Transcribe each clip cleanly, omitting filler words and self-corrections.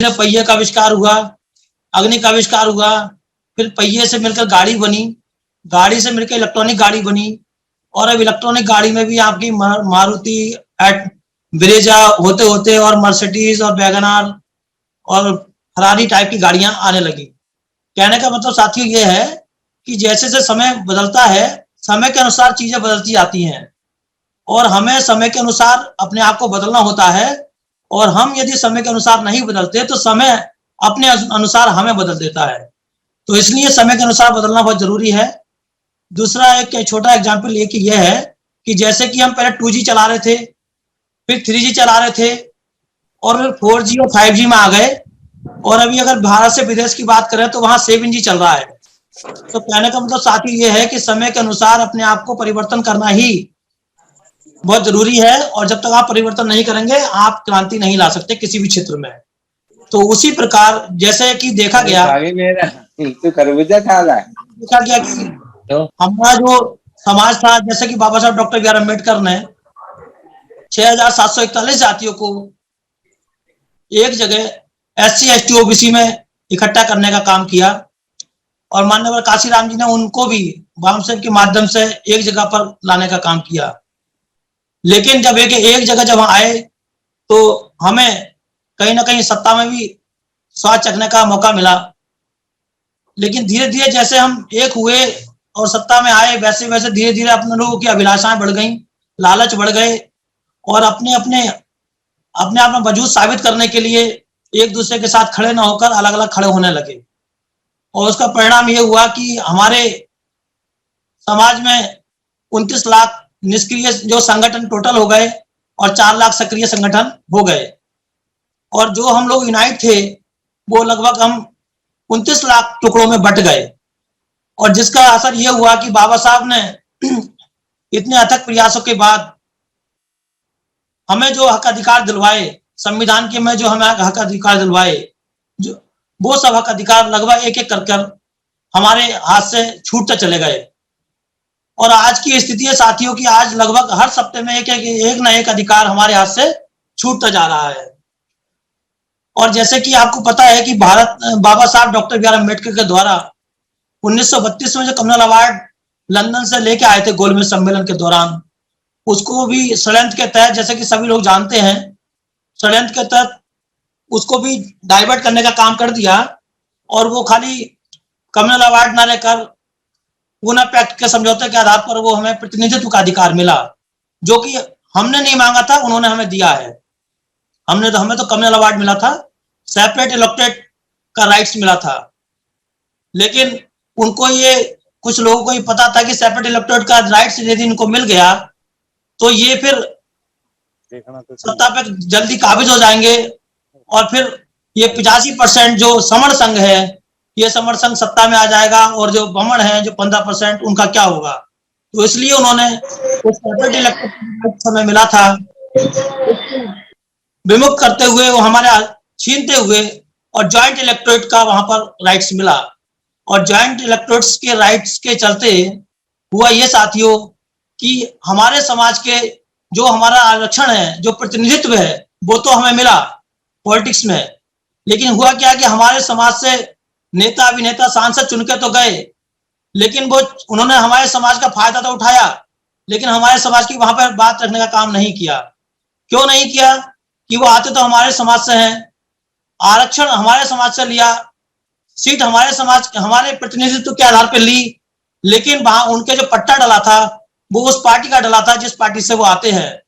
पहिए का आविष्कार हुआ, अग्नि का आविष्कार हुआ, फिर पहिए से मिलकर गाड़ी बनी, गाड़ी से मिलकर इलेक्ट्रॉनिक गाड़ी बनी, और अब इलेक्ट्रॉनिक गाड़ी में भी आपकी मारुति ब्रेजा होते होते और मर्सिडीज और वैगनार और फरारी टाइप की गाड़ियां आने लगी। कहने का मतलब साथियों ये है कि जैसे जैसे समय बदलता है, समय के अनुसार चीजें बदलती जाती हैं और हमें समय के अनुसार अपने आप को बदलना होता है। और हम यदि समय के अनुसार नहीं बदलते तो समय अपने अनुसार हमें बदल देता है। तो इसलिए समय के अनुसार बदलना बहुत जरूरी है। दूसरा एक छोटा एग्जाम्पल ये कि यह है कि जैसे कि हम पहले 2G चला रहे थे, फिर 3G चला रहे थे और फिर 4G और 5G में आ गए, और अभी अगर भारत से विदेश की बात करें तो वहां 7G चल रहा है। तो कहने का मतलब साथी ये है कि समय के अनुसार अपने आप को परिवर्तन करना ही बहुत जरूरी है, और जब तक आप परिवर्तन नहीं करेंगे आप क्रांति नहीं ला सकते किसी भी क्षेत्र में। तो उसी प्रकार जैसे कि देखा गया कि हमारा जो समाज था, जैसे कि बाबा साहब डॉक्टर बी आर अम्बेडकर ने 6741 जातियों को एक जगह SC ST OBC में इकट्ठा करने का काम किया, और माननीय काशीराम जी ने उनको भी वामसेव के माध्यम से एक जगह पर लाने का काम किया। लेकिन जब एक जगह जब आए तो हमें कहीं ना कहीं सत्ता में भी स्वाद चखने का मौका मिला। लेकिन धीरे धीरे जैसे हम एक हुए और सत्ता में आए, वैसे वैसे धीरे धीरे अपने लोगों की अभिलाषाएं बढ़ गई, लालच बढ़ गए, और अपने आप में वजूद साबित करने के लिए एक दूसरे के साथ खड़े ना होकर अलग अलग खड़े होने लगे। और उसका परिणाम ये हुआ कि हमारे समाज में 29 लाख निष्क्रिय जो संगठन टोटल हो गए और 4 लाख सक्रिय संगठन हो गए, और जो हम लोग यूनाइट थे वो लगभग हम 29 लाख टुकड़ों में बट गए। और जिसका असर ये हुआ कि बाबा साहब ने इतने अथक प्रयासों के बाद हमें जो हक अधिकार दिलवाए, संविधान के में जो हमें हक अधिकार दिलवाए, जो वो सब हक अधिकार लगभग एक एक कर हमारे हाथ से छूटते चले गए। और आज की स्थिति है साथियों की, आज लगभग हर सप्ताह में एक ना एक अधिकार हमारे हाथ से छूटता जा रहा है। और जैसे कि आपको पता है कि बाबा साहब डॉक्टर बी आर अम्बेडकर के द्वारा 1932 में जो कम्युनल अवार्ड लंदन से लेके आए थे गोलमेज सम्मेलन के दौरान, उसको भी षड्यंत्र के तहत, जैसे कि सभी लोग जानते हैं, षड्यंत्र के तहत उसको भी डाइवर्ट करने का काम कर दिया। और वो खाली कम्युनल अवार्ड ना लेकर पूना पैक्ट के समझौते के आधार पर वो हमें प्रतिनिधित्व का अधिकार मिला, जो कि हमने नहीं मांगा था, उन्होंने हमें दिया है। हमें तो कम्युनल अवार्ड मिला था, सेपरेट इलेक्टेड का राइट्स मिला था। लेकिन उनको ये, कुछ लोगों को ये पता था कि सेपरेट इलेक्टेड का राइट्स यदि इनको मिल गया तो ये फिर सत्ता पे जल्दी काबिज हो जाएंगे, और फिर ये 85% जो समर संघ है, ये समर संघ सत्ता में आ जाएगा, और जो बमण है जो 15% उनका क्या होगा। तो इसलिए उन्होंने सेपरेट इलेक्टेड समय मिला था विमुक्त करते हुए, वो हमारे छीनते हुए, और ज्वाइंट इलेक्टोरेट का वहां पर राइट्स मिला। और ज्वाइंट इलेक्टोरेट्स के राइट्स के चलते हुआ ये साथियों कि हमारे समाज के जो हमारा आरक्षण है, जो प्रतिनिधित्व है, वो तो हमें मिला पॉलिटिक्स में। लेकिन हुआ क्या कि हमारे समाज से नेता, अभिनेता, सांसद चुनके तो गए, लेकिन वो उन्होंने हमारे समाज का फायदा तो उठाया, लेकिन हमारे समाज की वहां पर बात रखने का काम नहीं किया। क्यों नहीं किया? कि वो आते तो हमारे समाज से हैं, आरक्षण हमारे समाज से लिया, सीट हमारे प्रतिनिधित्व के आधार पर ली, लेकिन वहां उनके जो पट्टा डला था वो उस पार्टी का डला था जिस पार्टी से वो आते हैं।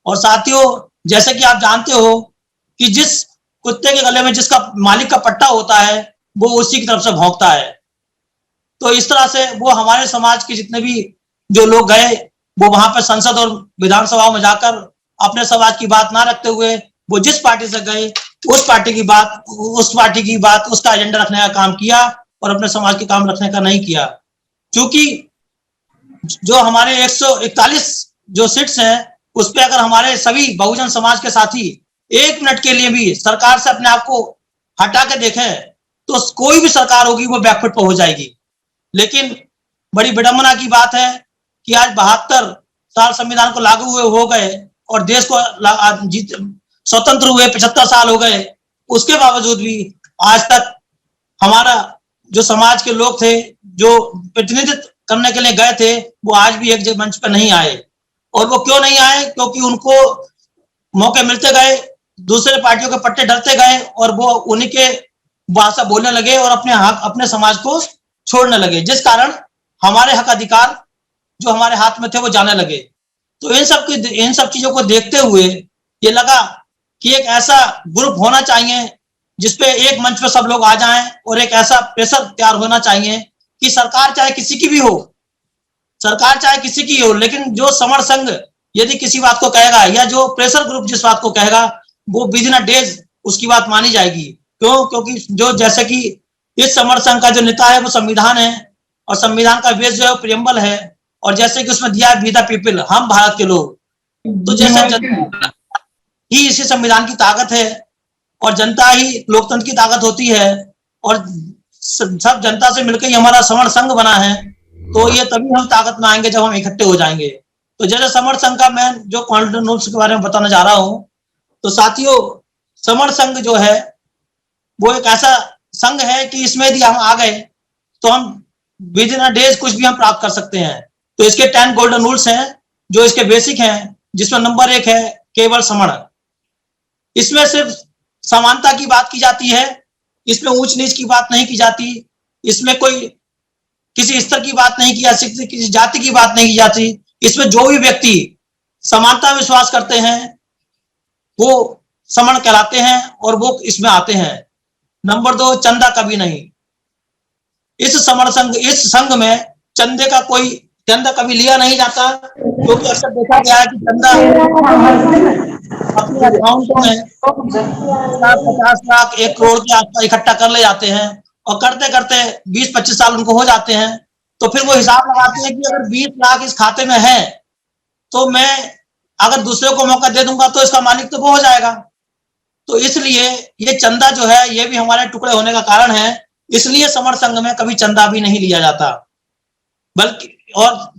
और साथियों, जैसे कि आप जानते हो कि जिस कुत्ते के गले में जिसका मालिक का पट्टा होता है वो उसी की तरफ से भौंकता है। तो इस तरह से वो हमारे समाज के जितने भी जो लोग गए, वो वहां पर संसद और विधानसभा में जाकर अपने समाज की बात ना रखते हुए वो जिस पार्टी से गए उस पार्टी की बात उसका एजेंडा रखने का काम किया, और अपने समाज के काम रखने का नहीं किया। क्योंकि जो हमारे 141 जो सीट्स हैं उस पर अगर हमारे सभी बहुजन समाज के साथी 1 मिनट के लिए भी सरकार से अपने आप को हटा के देखें तो कोई भी सरकार होगी वो बैकफुट पर हो जाएगी। लेकिन बड़ी विडंबना की बात है कि आज 72 साल संविधान को लागू हुए हो गए और देश को स्वतंत्र हुए 75 साल हो गए, उसके बावजूद भी आज तक हमारा जो समाज के लोग थे, जो प्रतिनिधित्व करने के लिए गए थे, वो आज भी एक मंच पर नहीं आए। और वो क्यों नहीं आए? क्योंकि उनको मौके मिलते गए, दूसरे पार्टियों के पट्टे डरते गए और वो उन्हीं के भाषा बोलने लगे और अपने हक, अपने समाज को छोड़ने लगे, जिस कारण हमारे हक अधिकार जो हमारे हाथ में थे वो जाने लगे। तो इन सब चीजों को देखते हुए ये लगा कि एक ऐसा ग्रुप होना चाहिए जिसपे एक मंच पे सब लोग आ जाएं और एक ऐसा प्रेशर तैयार होना चाहिए कि सरकार चाहे किसी की भी हो, सरकार चाहे किसी की हो, लेकिन जो समर संघ यदि किसी बात को कहेगा या जो प्रेशर ग्रुप जिस बात को कहेगा वो विदिन अ डेज उसकी बात मानी जाएगी। क्यों? क्योंकि जो जैसे कि इस समर संघ का जो नेता है वो संविधान है और संविधान का बेस जो है प्रियम्बल है, और जैसे कि उसमें दिया है वी द पीपल, हम भारत के लोग। तो जैसे जनता ही इसी संविधान की ताकत है और जनता ही लोकतंत्र की ताकत होती है, और सब जनता से मिलकर ही हमारा समर संघ बना है। तो ये तभी हम ताकत में आएंगे जब हम इकट्ठे हो जाएंगे। तो जैसे समर संघ का मैं जो कॉन्स्टिट्यूशन रूल्स के बारे में बताना चाह रहा हूँ, तो साथियों समर संघ जो है वो एक ऐसा संघ है कि इसमें यदि हम आ गए तो हम विद इन अ डेज कुछ भी हम प्राप्त कर सकते हैं। तो इसके 10 गोल्डन रूल्स हैं जो इसके बेसिक हैं, जिसमें नंबर 1 है केवल समण। इसमें सिर्फ समानता की बात की जाती है, इसमें ऊंच नीच की बात नहीं की जाती, इसमें कोई किसी स्तर की बात नहीं की जाती, किसी जाति की बात नहीं की जाती। इसमें जो भी व्यक्ति समानता में विश्वास करते हैं वो समण कहलाते हैं और वो इसमें आते हैं। नंबर 2 चंदा कभी नहीं। इस समण संघ, इस संघ में चंदा कभी लिया नहीं जाता, क्योंकि अक्सर देखा गया है कि चंदा अपने अकाउंट में 50 लाख 1 करोड़ के आसपास इकट्ठा कर ले जाते हैं और करते करते 20-25 साल उनको हो जाते हैं। तो फिर वो हिसाब लगाते हैं कि अगर 20 लाख इस खाते में है तो मैं अगर दूसरे को मौका दे दूंगा तो इसका मालिक तो वो हो जाएगा। तो इसलिए ये चंदा जो है ये भी हमारे टुकड़े होने का कारण है। इसलिए समर संघ में कभी चंदा भी नहीं लिया जाता। बल्कि और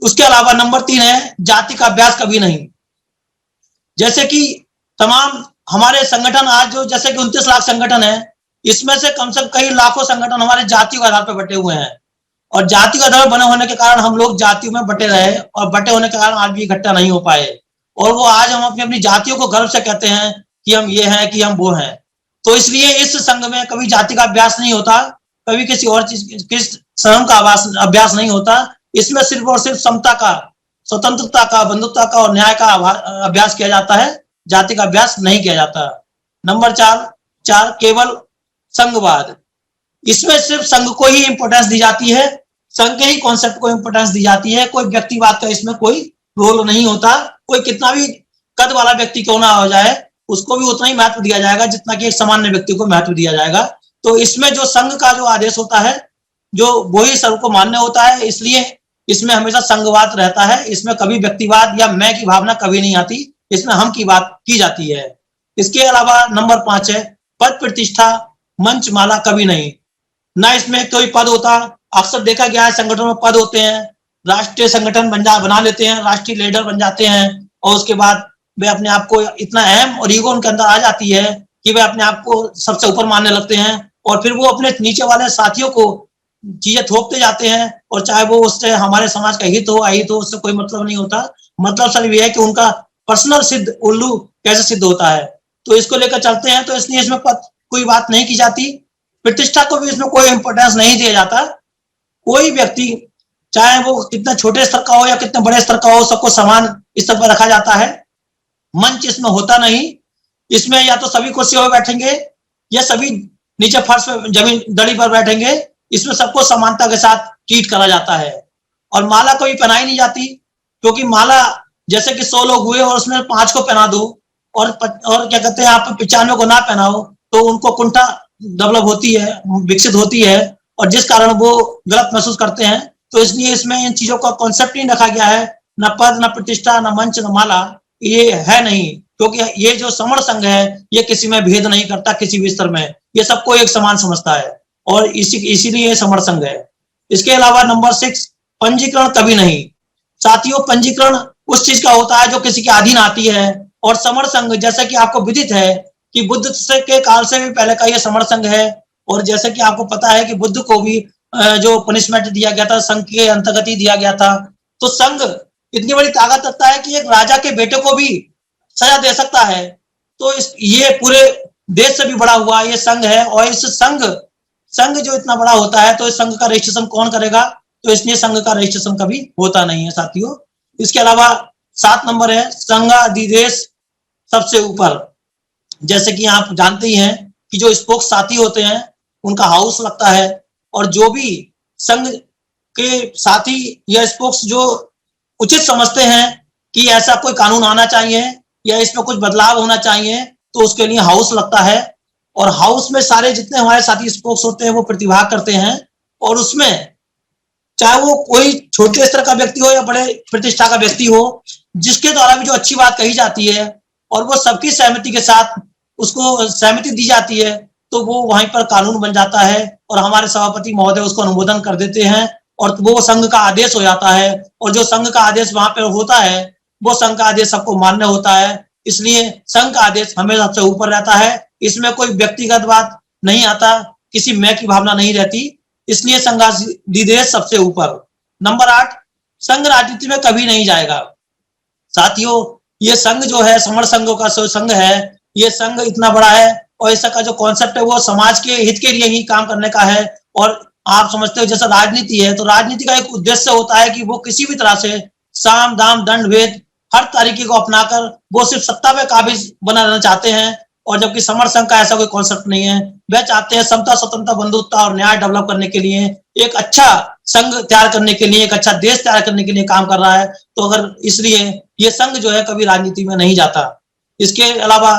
उसके अलावा नंबर 3 है जाति का अभ्यास कभी नहीं। जैसे कि तमाम हमारे संगठन आज जो जैसे कि 29 लाख संगठन है, इसमें से कम से कम कई लाखों संगठन हमारे जाति के आधार पर बटे हुए हैं, और जाति के आधार पर बने होने के कारण हम लोग जातियों में बटे रहे और बटे होने के कारण आज भी इकट्ठा नहीं हो पाए। और वो आज हम अपनी अपनी जातियों को गर्व से कहते हैं कि हम ये हैं कि हम वो हैं। तो इसलिए इस संघ में कभी जाति का अभ्यास नहीं होता, कभी किसी और चीज किस संघ का अभ्यास नहीं होता। इसमें सिर्फ और सिर्फ समता का, स्वतंत्रता का, बंधुत्व का और न्याय का अभ्यास किया जाता है, जाति का अभ्यास नहीं किया जाता। नंबर 4 केवल संघवाद। इसमें सिर्फ संघ को ही इंपोर्टेंस दी जाती है, संघ के ही कॉन्सेप्ट को इंपोर्टेंस दी जाती है। कोई व्यक्तिवाद का इसमें कोई रोल नहीं होता। कोई कितना भी कद वाला व्यक्ति क्यों ना हो जाए उसको भी उतना ही महत्व दिया जाएगा जितना कि एक सामान्य व्यक्ति को महत्व दिया जाएगा। तो इसमें जो संघ का जो आदेश होता है जो वही सबको मान्य होता है, इसलिए इसमें हमेशा संघवाद रहता है। इसमें कभी व्यक्तिवाद या मैं की भावना कभी नहीं आती, इसमें हम की बात की जाती है। इसके अलावा नंबर 5 है पद प्रतिष्ठा मंच माला कभी नहीं। ना इसमें कोई पद होता। अक्सर देखा गया है संगठनों में पद होते हैं, राष्ट्रीय संगठन बना लेते हैं, राष्ट्रीय लीडर बन जाते हैं और उसके बाद वे अपने आप को इतना अहम और ईगो उनके अंदर आ जाती है कि वे अपने आप को सबसे ऊपर मानने लगते हैं और फिर वो अपने नीचे वाले साथियों को चीजें थोपते जाते हैं। और चाहे वो उससे हमारे समाज का हित हो अहित हो, उससे कोई मतलब नहीं होता। मतलब सिर्फ ये है कि उनका पर्सनल सिद्ध उल्लू कैसे सिद्ध होता है, तो इसको लेकर चलते हैं। तो इसलिए इसमें कोई बात नहीं की जाती। प्रतिष्ठा को भी इसमें कोई इंपोर्टेंस नहीं दिया जाता। कोई व्यक्ति चाहे वो कितने छोटे स्तर का हो या कितने बड़े स्तर का हो, सबको समान स्तर पर रखा जाता है। मंच इसमें होता नहीं। इसमें या तो सभी कुर्सियों पर बैठेंगे या सभी नीचे फर्श पे जमीन दड़ी पर बैठेंगे। इसमें सबको समानता के साथ ट्रीट करा जाता है। और माला कभी पहनाई नहीं जाती, क्योंकि माला जैसे कि 100 लोग हुए और उसमें 5 को पहना दो और क्या कहते हैं आप 95 को ना पहनाओ तो उनको कुंठा डेवलप होती है, विकसित होती है, और जिस कारण वो गलत महसूस करते हैं। तो इसलिए इसमें इन चीजों का कॉन्सेप्ट नहीं रखा गया है, न पद, न प्रतिष्ठा, न मंच, न माला, ये है नहीं। क्योंकि ये जो समर संघ है ये किसी में भेद नहीं करता, किसी भी स्तर में ये सबको एक समान समझता है और इसीलिए समर संघ है। इसके अलावा नंबर 6 पंजीकरण कभी नहीं। साथियों पंजीकरण उस चीज का होता है जो किसी के अधीन आती है, और समर संघ जैसा कि आपको विदित है कि बुद्ध से के काल से भी पहले का ये समर संघ है। और जैसे कि आपको पता है कि बुद्ध को भी जो पनिशमेंट दिया गया था संघ के अंतर्गत ही दिया गया था। तो संघ इतनी बड़ी ताकत रखता है कि एक राजा के बेटे को भी सजा दे सकता है। तो ये पूरे देश से भी बड़ा हुआ ये संघ है। और इस संघ जो इतना बड़ा होता है तो इस संघ का रजिस्ट्रेशन कौन करेगा? तो इसलिए संघ का रजिस्ट्रेशन कभी होता नहीं है साथियों। इसके अलावा 7 नंबर है संघाधिदेश सबसे ऊपर। जैसे कि आप जानते ही हैं कि जो स्पोक्स साथी होते हैं उनका हाउस लगता है, और जो भी संघ के साथी या स्पोक्स जो उचित समझते हैं कि ऐसा कोई कानून आना चाहिए या इसमें कुछ बदलाव होना चाहिए तो उसके लिए हाउस लगता है। और हाउस में सारे जितने हमारे साथी स्पोक्स होते हैं वो प्रतिभाग करते हैं, और उसमें चाहे वो कोई छोटे स्तर का व्यक्ति हो या बड़े प्रतिष्ठा का व्यक्ति हो, जिसके द्वारा भी जो अच्छी बात कही जाती है और वो सबकी सहमति के साथ उसको सहमति दी जाती है तो वो वहीं पर कानून बन जाता है और हमारे सभापति महोदय उसको अनुमोदन कर देते हैं और वो संघ का आदेश हो जाता है। और जो संघ का आदेश वहां पर होता है वो संघ का आदेश सबको मान्य होता है। इसलिए संघ का आदेश हमेशा सबसे ऊपर रहता है। इसमें कोई व्यक्तिगत बात नहीं आता, किसी मैं की भावना नहीं रहती, इसलिए संघाधिदेश सबसे ऊपर। नंबर 8, संघ राजनीति में कभी नहीं जाएगा। साथियों ये संघ जो है समर संघों का संघ है, ये संघ इतना बड़ा है और इसका जो कॉन्सेप्ट है वो समाज के हित के लिए ही काम करने का है। और आप समझते हो जैसा राजनीति है तो राजनीति का एक उद्देश्य होता है कि वो किसी भी तरह से साम दाम दंड भेद हर तरीके को अपनाकर वो सिर्फ सत्ता में काबिज बना रहना चाहते हैं। और जबकि समर संघ का ऐसा कोई कॉन्सेप्ट नहीं है, वह चाहते हैं समता स्वतंत्रता बंधुत्वता और न्याय डेवलप करने के लिए, एक अच्छा संघ तैयार करने के लिए, एक अच्छा देश तैयार करने के लिए काम कर रहा है। तो अगर इसलिए ये संघ जो है कभी राजनीति में नहीं जाता। इसके अलावा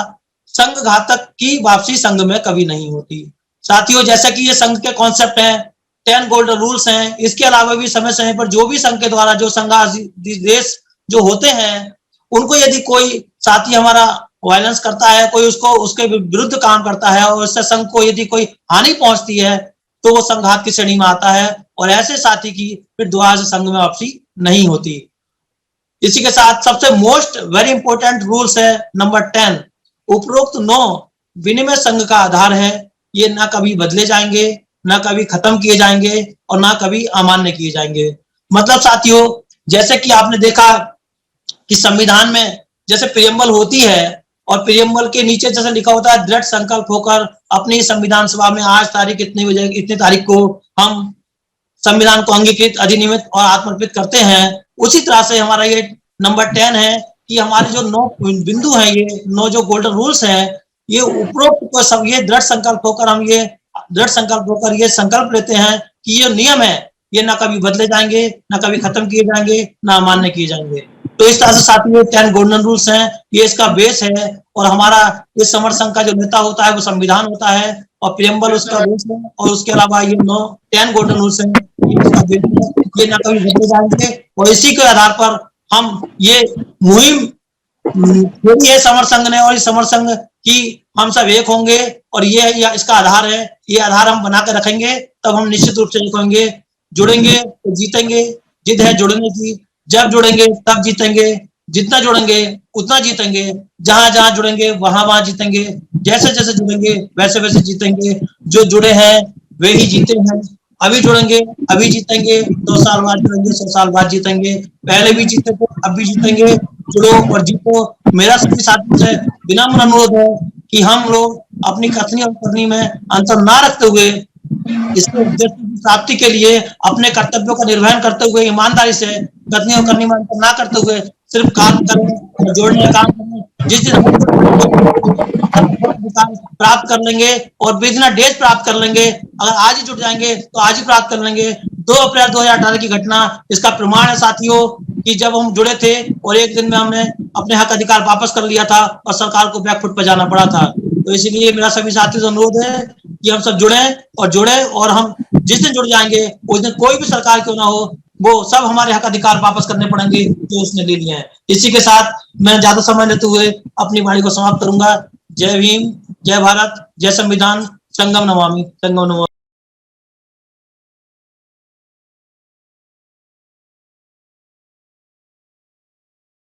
संघ घातक की वापसी संघ में कभी नहीं होती। साथियों जैसा कि ये संघ के कॉन्सेप्ट हैं, 10 गोल्डन रूल्स हैं, इसके अलावा भी समय समय पर जो भी संघ के द्वारा जो संघाधिदेश जो होते हैं उनको यदि कोई साथी हमारा वायलेंस करता है, कोई उसके विरुद्ध काम करता है और उससे संघ को यदि कोई हानि पहुंचती है तो वो संघात की श्रेणी में आता है और ऐसे साथी की फिर दोबारा से संघ में वापसी नहीं होती। इसी के साथ सबसे मोस्ट वेरी इंपॉर्टेंट रूल्स है नंबर 10, उपरोक्त 9 विनिमय संघ का आधार है। ये ना कभी बदले जाएंगे, ना कभी खत्म किए जाएंगे और ना कभी अमान्य किए जाएंगे। मतलब साथियों जैसे कि आपने देखा कि संविधान में जैसे प्रियम्बल होती है और प्रियम्बल के नीचे जैसे लिखा होता है दृढ़ संकल्प होकर अपनी संविधान सभा में आज तारीख इतने बजे इतनी तारीख को हम संविधान को अंगीकृत अधिनियमित और आत्मर्पित करते हैं। उसी तरह से हमारा ये नंबर 10 है कि हमारे जो 9 बिंदु हैं, ये 9 जो गोल्डन रूल्स हैं, ये उपरोक्त को सब ये दृढ़ संकल्प होकर हम ये दृढ़ संकल्प होकर ये संकल्प लेते हैं कि ये नियम है ये ना कभी बदले जाएंगे, ना कभी खत्म किए जाएंगे, ना अमान्य किए जाएंगे। तो इस तरह से साथियों 10 गोल्डन रूल्स हैं, ये इसका बेस है। और हमारा ये समर संघ का जो नेता होता है वो संविधान होता है और प्रियम्बल उसका बेस है। और उसके अलावा ये 10 गोल्डन रूल्स हैं, ये इसका बेस है, ये ना कभी बदले जाएंगे। और इसी के आधार पर हम ये मुहिम यही है समर संघ ने, और इस समर संघ की हम सब एक होंगे और ये इसका आधार है। ये आधार हम बना के रखेंगे तब हम निश्चित रूप से एक होंगे। जुड़ेंगे तो जीतेंगे, जिद है जुड़ने की, जब जुड़ेंगे तब जीतेंगे, जितना जुड़ेंगे उतना जीतेंगे, जहां जहां जुड़ेंगे वहां वहां जीतेंगे, जैसे जैसे जुड़ेंगे वैसे वैसे जीतेंगे। जो जुड़े हैं वे ही जीते हैं। अभी जुड़ेंगे अभी जीतेंगे, 2 साल बाद जुड़ेंगे 100 साल बाद जीतेंगे। पहले भी जीते थे अब भी जीतेंगे। जुड़ो और जीतो। मेरा सभी साथियों से विनम्र अनुरोध है कि हम लोग अपनी कथनी और करनी में अंतर ना रखते हुए इसके उद्देश्य की प्राप्ति के लिए अपने कर्तव्यों का निर्वहन करते हुए ईमानदारी से कथनी और करनी में अंतर ना करते हुए सिर्फ काम करें और जोड़ने का काम करें। जिस दिन प्राप्त कर लेंगे और बिना डेज प्राप्त कर लेंगे। अगर आज ही जुट जाएंगे तो आज ही प्राप्त कर लेंगे। 2 अप्रैल 2018 की घटना इसका प्रमाण है साथियों कि जब हम जुड़े थे और एक दिन में हमने अपने हक अधिकार वापस कर लिया था और सरकार को बैकफुट पर जाना पड़ा था। तो इसीलिए मेरा सभी साथियों से अनुरोध है कि हम सब जुड़े और हम जिस दिन जुड़ जाएंगे उस दिन कोई भी सरकार क्यों ना हो वो सब हमारे हक अधिकार वापस करने पड़ेंगे जो उसने ले लिए हैं। इसी के साथ मैं ज्यादा समय लेते हुए अपनी वाणी को समाप्त करूंगा। जय भीम, जय भारत, जय संविधान, संगम नमामि।